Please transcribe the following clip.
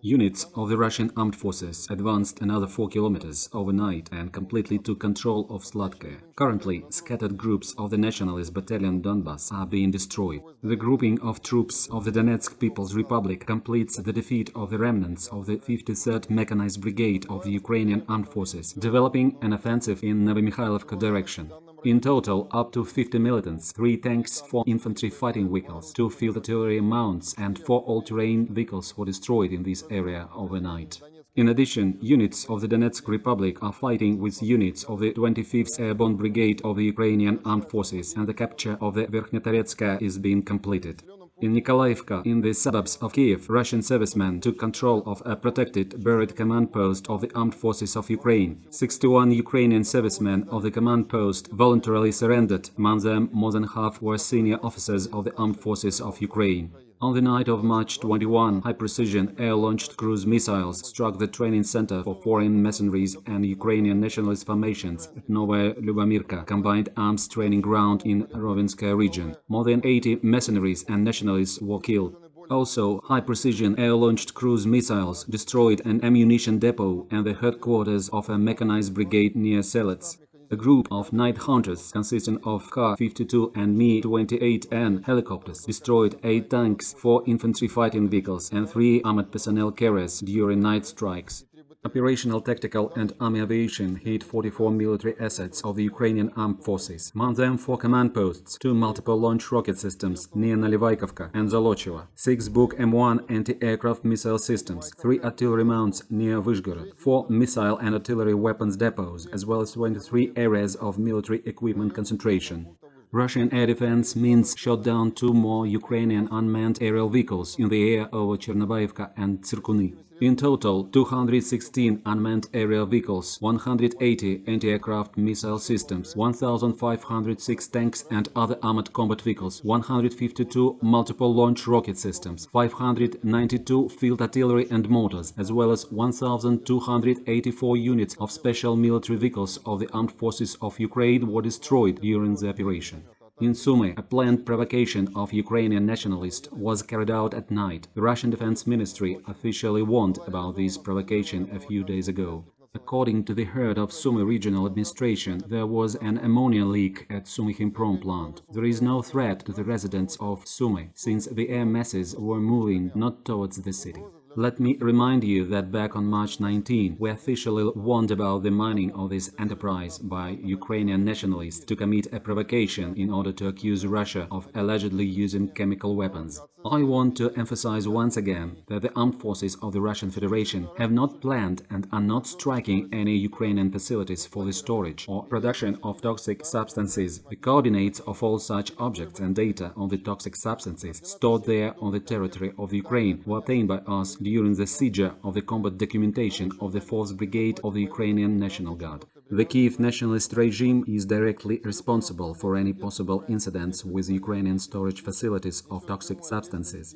Units of the Russian Armed Forces advanced another 4 kilometers overnight and completely took control of Sladkoye. Currently, scattered groups of the nationalist battalion Donbass are being destroyed. The grouping of troops of the Donetsk People's Republic completes the defeat of the remnants of the 53rd Mechanized Brigade of the Ukrainian Armed Forces, developing an offensive in Novomikhailovka direction. In total, up to 50 militants, 3 tanks, 4 infantry fighting vehicles, 2 field artillery mounts and 4 all-terrain vehicles were destroyed in this area overnight. In addition, units of the Donetsk Republic are fighting with units of the 25th Airborne Brigade of the Ukrainian Armed Forces, and the capture of the Verkhnetoretskaya is being completed. In Nikolaevka, in the suburbs of Kiev, Russian servicemen took control of a protected, buried command post of the Armed Forces of Ukraine. 61 Ukrainian servicemen of the command post voluntarily surrendered. Among them, more than half were senior officers of the Armed Forces of Ukraine. On the night of March 21, high-precision air-launched cruise missiles struck the training center for foreign mercenaries and Ukrainian nationalist formations at Novomikhailovka combined arms training ground in Rovinskaya region. More than 80 mercenaries and nationalists were killed. Also, high-precision air-launched cruise missiles destroyed an ammunition depot and the headquarters of a mechanized brigade near Selets. A group of night hunters consisting of Ka-52 and Mi-28N helicopters destroyed 8 tanks, 4 infantry fighting vehicles and 3 armored personnel carriers during night strikes. Operational, tactical and army aviation hit 44 military assets of the Ukrainian Armed Forces. Among them 4 command posts, 2 multiple launch rocket systems near Novomikhailovka and Zolochivo, 6 Buk M1 anti-aircraft missile systems, 3 artillery mounts near Vyshgorod, 4 missile and artillery weapons depots, as well as 23 areas of military equipment concentration. Russian air defense means shot down 2 more Ukrainian unmanned aerial vehicles in the air over Chernobyevka and Tsirkuny. In total, 216 unmanned aerial vehicles, 180 anti-aircraft missile systems, 1,506 tanks and other armored combat vehicles, 152 multiple launch rocket systems, 592 field artillery and mortars, as well as 1,284 units of special military vehicles of the Armed Forces of Ukraine were destroyed during the operation. In Sumy, a planned provocation of Ukrainian nationalists was carried out at night. The Russian Defense Ministry officially warned about this provocation a few days ago. According to the head of Sumy Regional Administration, there was an ammonia leak at Sumy Himprom plant. There is no threat to the residents of Sumy, since the air masses were moving not towards the city. Let me remind you that back on March 19, we officially warned about the mining of this enterprise by Ukrainian nationalists to commit a provocation in order to accuse Russia of allegedly using chemical weapons. I want to emphasize once again that the armed forces of the Russian Federation have not planned and are not striking any Ukrainian facilities for the storage or production of toxic substances. The coordinates of all such objects and data on the toxic substances stored there on the territory of Ukraine were obtained by us during the seizure of the combat documentation of the 4th Brigade of the Ukrainian National Guard. The Kiev nationalist regime is directly responsible for any possible incidents with Ukrainian storage facilities of toxic substances.